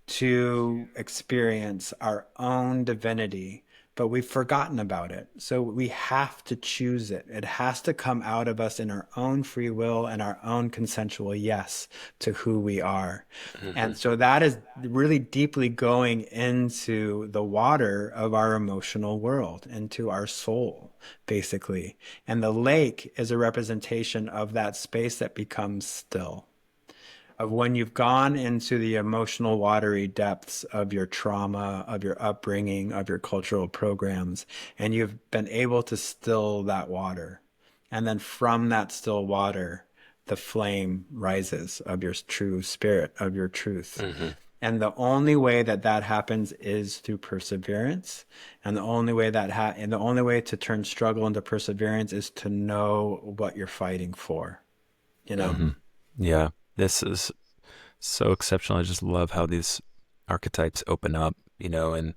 to experience our own divinity, but we've forgotten about it. So we have to choose it. It has to come out of us in our own free will and our own consensual yes to who we are. Mhm. And so that is really deeply going into the water of our emotional world, into our soul, basically. And the lake is a representation of that space that becomes still, of when you've gone into the emotional watery depths of your trauma, of your upbringing, of your cultural programs, and you've been able to still that water. And then from that still water, the flame rises of your true spirit, of your truth. Mhm. And the only way that that happens is through perseverance. And the only way to turn struggle into perseverance is to know what you're fighting for, you know? Mhm. Yeah, this is so exceptional. I just love how these archetypes open up, and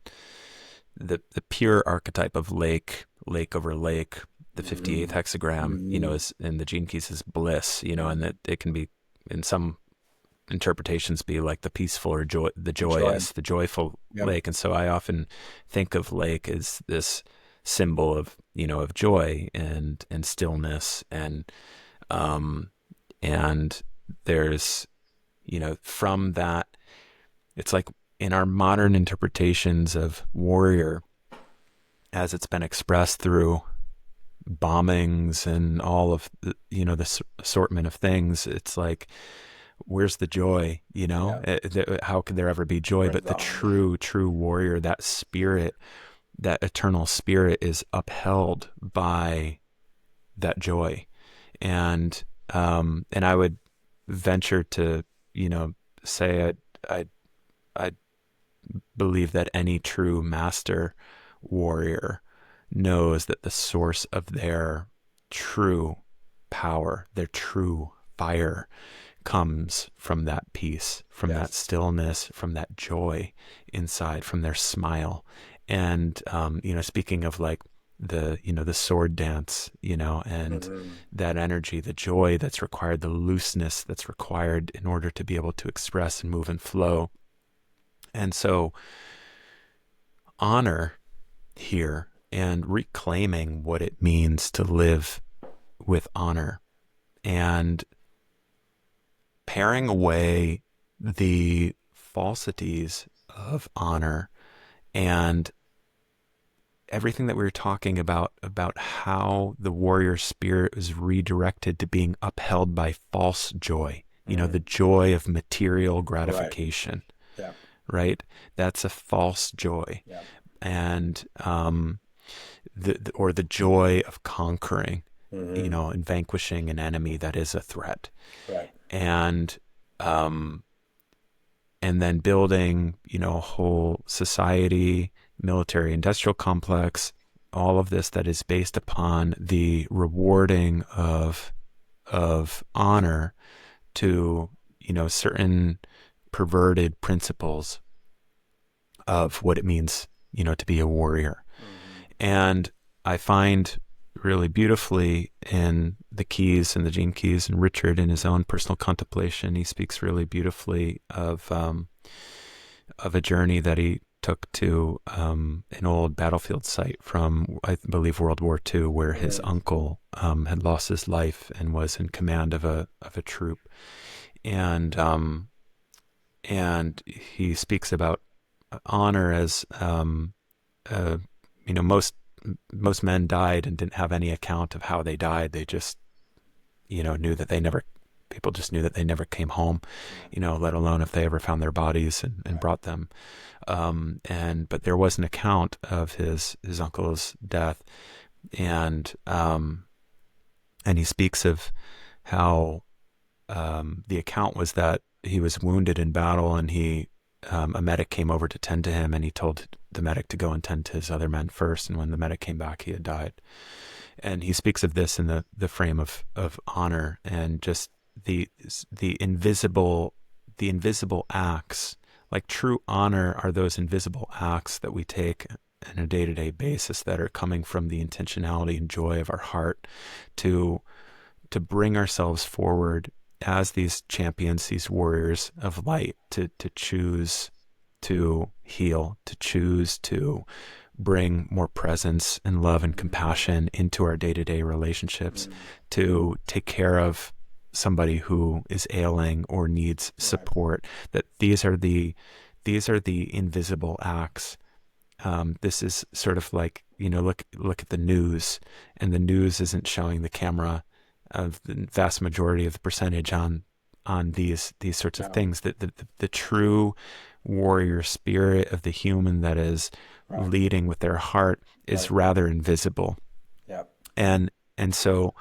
the pure archetype of lake over lake, the 58th Mhm. hexagram, Mhm. is in the gene keys is bliss, Yeah. and that it can be in some interpretations be like the peaceful or the Joy. joyous, the joyful Yep. lake. And so I often think of lake as this symbol of, of joy and stillness um and there's, from that, it's like in our modern interpretations of warrior as it's been expressed through bombings and all of the, this assortment of things, it's like, where's the joy? Yeah. How could there ever be joy? Where's But the the honor? true warrior, that spirit, that eternal spirit, is upheld by that joy. And I would venture to, say I I believe that any true master warrior knows that the source of their true power, their true fire, comes from that peace, from that Yes. stillness, from that joy inside, from their smile. And speaking of like the sword dance, and Mhm. that energy, the joy that's required, the looseness that's required in order to be able to express and move and flow. And so honor here and reclaiming what it means to live with honor, and paring away the falsities of honor, and everything that we were talking about how the warrior spirit is redirected to being upheld by false joy, the Mhm. joy of material Right. gratification, Yeah. right? That's a false joy. Yeah. And or the joy of conquering, Hmm. and vanquishing an enemy that is a threat. Right. And um and then building, a whole society, military industrial complex, all of this that is based upon the rewarding of honor to, certain perverted principles of what it means, to be a warrior. And I find really beautifully in the keys and the gene keys, and Richard in his own personal contemplation, he speaks really beautifully of a journey that he took to an old battlefield site from, I believe, World War II, where his uncle had lost his life and was in command of a troop, and he speaks about honor as most men died and didn't have any account of how they died. They just knew that people just knew that they never came home, let alone if they ever found their bodies and brought them. But there was an account of his uncle's death, and he speaks of how the account was that he was wounded in battle, and a medic came over to tend to him, and he told the medic to go and tend to his other men first. And when the medic came back, he had died. And he speaks of this in the frame of honor, and just the invisible acts. Like, true honor are those invisible acts that we take on a day-to-day basis that are coming from the intentionality and joy of our heart to bring ourselves forward as these champions, these warriors of light, to choose to heal, to choose to bring more presence and love and compassion into our day-to-day relationships, to take care of somebody who is ailing or needs support. That these are the invisible acts. This is sort of like, look at the news, and the news isn't showing the camera of the vast majority of the percentage on these sorts of things. That the true warrior spirit of the human that is leading with their heart is rather invisible. And so,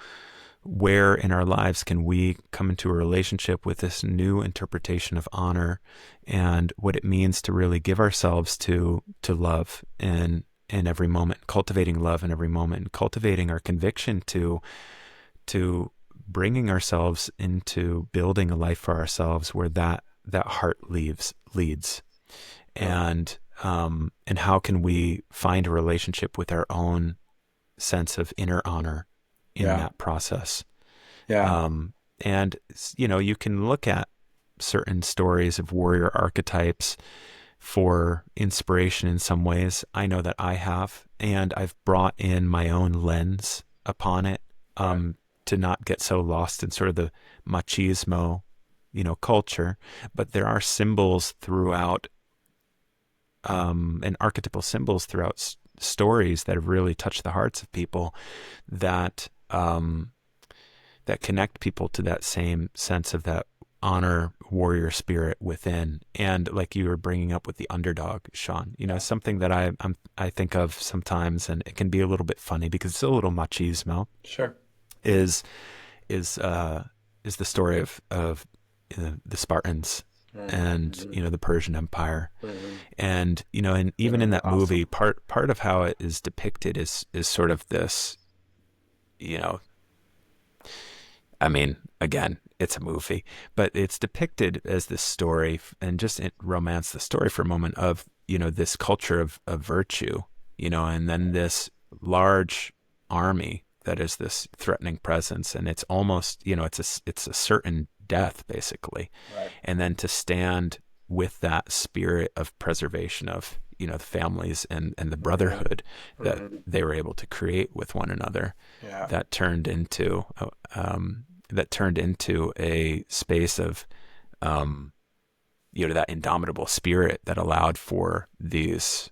where in our lives can we come into a relationship with this new interpretation of honor and what it means to really give ourselves to love in every moment, cultivating love in every moment, cultivating our conviction to bringing ourselves into building a life for ourselves where that heart leads. And how can we find a relationship with our own sense of inner honor in that process? And you can look at certain stories of warrior archetypes for inspiration in some ways. I know that I have, and I've brought in my own lens upon it, to not get so lost in sort of the machismo, culture. But there are symbols throughout, and archetypal symbols throughout stories that have really touched the hearts of people, that connect people to that same sense of that honor warrior spirit within. And like you were bringing up with the underdog, Sean, something that I think of sometimes, and it can be a little bit funny because it's a little machismo. Sure. Is the story of the Spartans and the Persian Empire. And and even in that movie, part of how it is depicted is sort of this, I mean, again, it's a movie, but it's depicted as this story, and just romance the story for a moment, of this culture of virtue, and then this large army that is this threatening presence, and it's almost, it's a certain death, basically. And then to stand with that spirit of preservation of, the families and the brotherhood that they were able to create with one another, that turned into a space of, that indomitable spirit that allowed for these,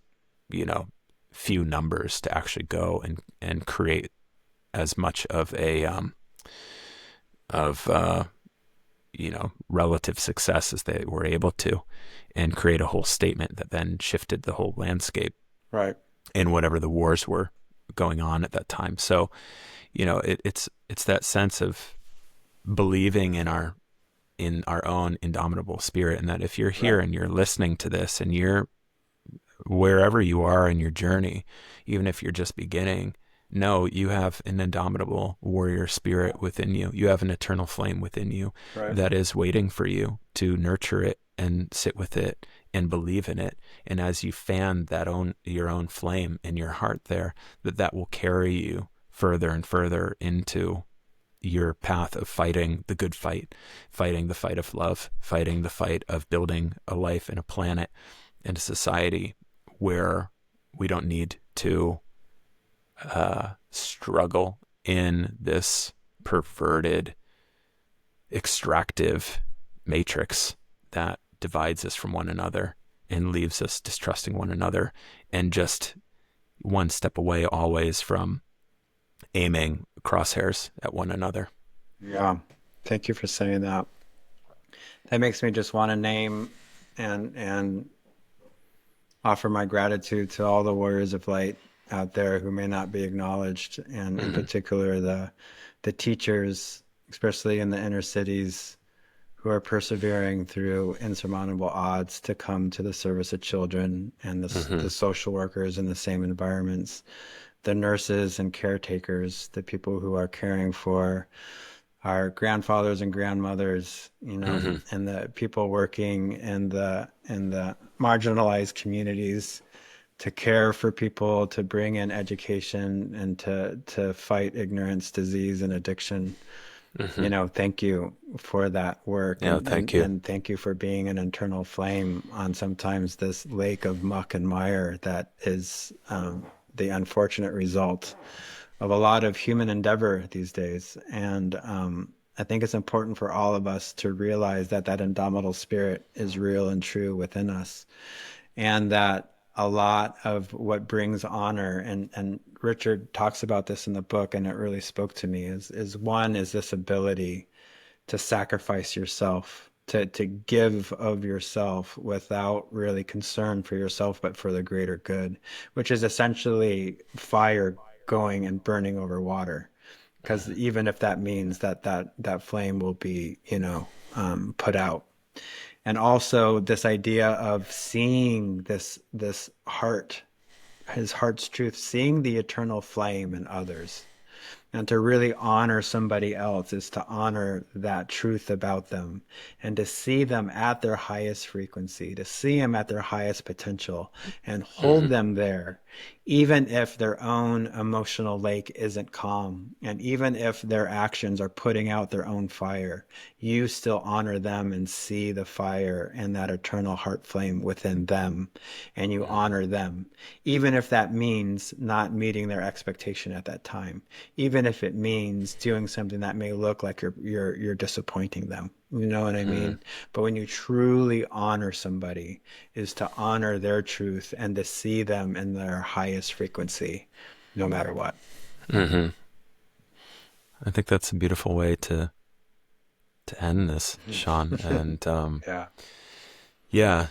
few numbers to actually go and create as much of a relative success as they were able to, and create a whole statement that then shifted the whole landscape in whatever the wars were going on at that time. So it's that sense of believing in our own indomitable spirit, and that if you're here and you're listening to this, and you're wherever you are in your journey, even if you're just beginning, no, you have an indomitable warrior spirit within you. You have an eternal flame within you that is waiting for you to nurture it and sit with it and believe in it. And as you fan your own flame in your heart there, that will carry you further and further into your path of fighting the good fight, fighting the fight of love, fighting the fight of building a life and a planet and a society where we don't need to struggle in this perverted, extractive matrix that divides us from one another and leaves us distrusting one another and just one step away always from aiming crosshairs at one another. Yeah. Thank you for saying that. That makes me just want to name and offer my gratitude to all the warriors of light out there who may not be acknowledged, and in particular the teachers, especially in the inner cities, who are persevering through insurmountable odds to come to the service of children, and the social workers in the same environments, the nurses and caretakers, the people who are caring for our grandfathers and grandmothers, and the people working in the marginalized communities to care for people, to bring in education, and to fight ignorance, disease, and addiction. Thank you for that work, Yeah, thank you. and thank you for being an internal flame on sometimes this lake of muck and mire that is the unfortunate result of a lot of human endeavor these days. And I think it's important for all of us to realize that that indomitable spirit is real and true within us, and that a lot of what brings honor, and Richard talks about this in the book, and it really spoke to me, is this ability to sacrifice yourself, to give of yourself without really concern for yourself, but for the greater good, which is essentially fire going and burning over water. Because even if that means that flame will be, put out. And also this idea of seeing this heart, his heart's truth, seeing the eternal flame in others. And to really honor somebody else is to honor that truth about them, and to see them at their highest frequency, to see them at their highest potential, and hold them there, even if their own emotional lake isn't calm, and even if their actions are putting out their own fire. You still honor them and see the fire and that eternal heart flame within them, and you honor them, even if that means not meeting their expectation at that time, even if it means doing something that may look like you're disappointing them. You know what I mean? But when you truly honor somebody, is to honor their truth and to see them in their highest frequency, no matter what. I think that's a beautiful way to end this, Sean. And Yeah. yeah,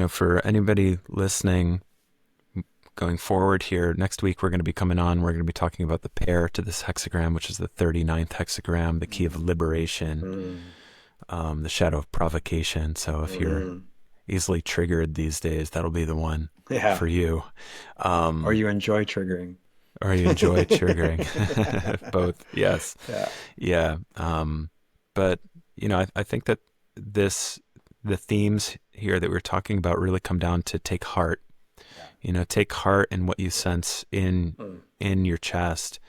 for anybody listening, going forward here, next week we're going to be coming on, we're going to be talking about the pair to this hexagram, which is the 39th hexagram, the key of liberation, the shadow of provocation. So if you're easily triggered these days, that'll be the one for you. Or you enjoy triggering. Or you enjoy triggering. Both, yes. Yeah. But, I think that the themes here that we're talking about really come down to take heart. Take heart in what you sense in your chest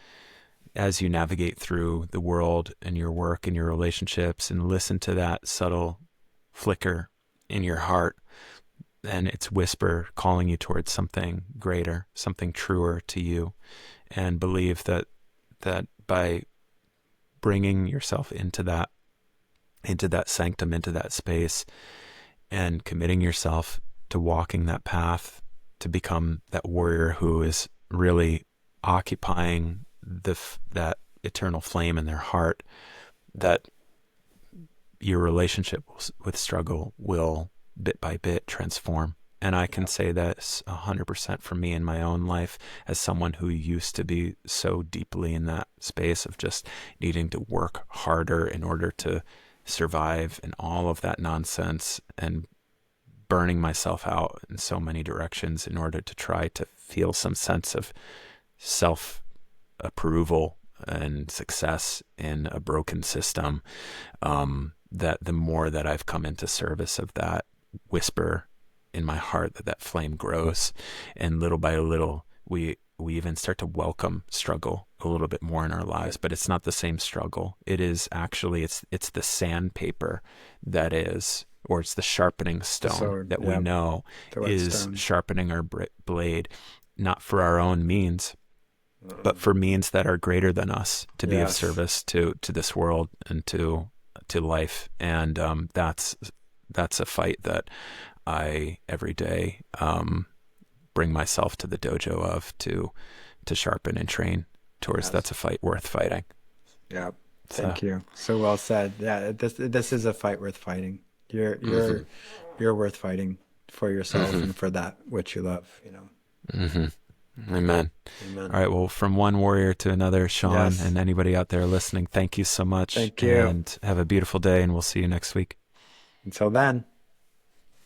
as you navigate through the world and your work and your relationships, and listen to that subtle flicker in your heart and its whisper calling you towards something greater, something truer to you, and believe that by bringing yourself into that sanctum, into that space, and committing yourself to walking that path, to become that warrior who is really occupying that eternal flame in their heart, that your relationship with struggle will bit by bit transform. And I can say that's 100% for me in my own life, as someone who used to be so deeply in that space of just needing to work harder in order to survive, and all of that nonsense, and burning myself out in so many directions in order to try to feel some sense of self-approval and success in a broken system. that the more that I've come into service of that whisper in my heart, that flame grows, and little by little we even start to welcome struggle a little bit more in our lives. But it's not the same struggle. It is actually, it's the sandpaper that is, or it's the sharpening stone sword, that we yep, know the is whetstone. sharpening our blade, not for our own means, but for means that are greater than us, to be of Yes, service to this world and to life. And that's a fight that I every day bring myself to the dojo of to sharpen and train towards. yes, That's a fight worth fighting. yeah. So, Thank you. So well said. Yeah, this is a fight worth fighting. You're hmm you're you're worth fighting for yourself hmm and for that which you love, hmm Amen. Amen. All right. Well, from one warrior to another, Sean, Yes. and anybody out there listening, thank you so much, Thank you. and have a beautiful day. And we'll see you next week. Until then.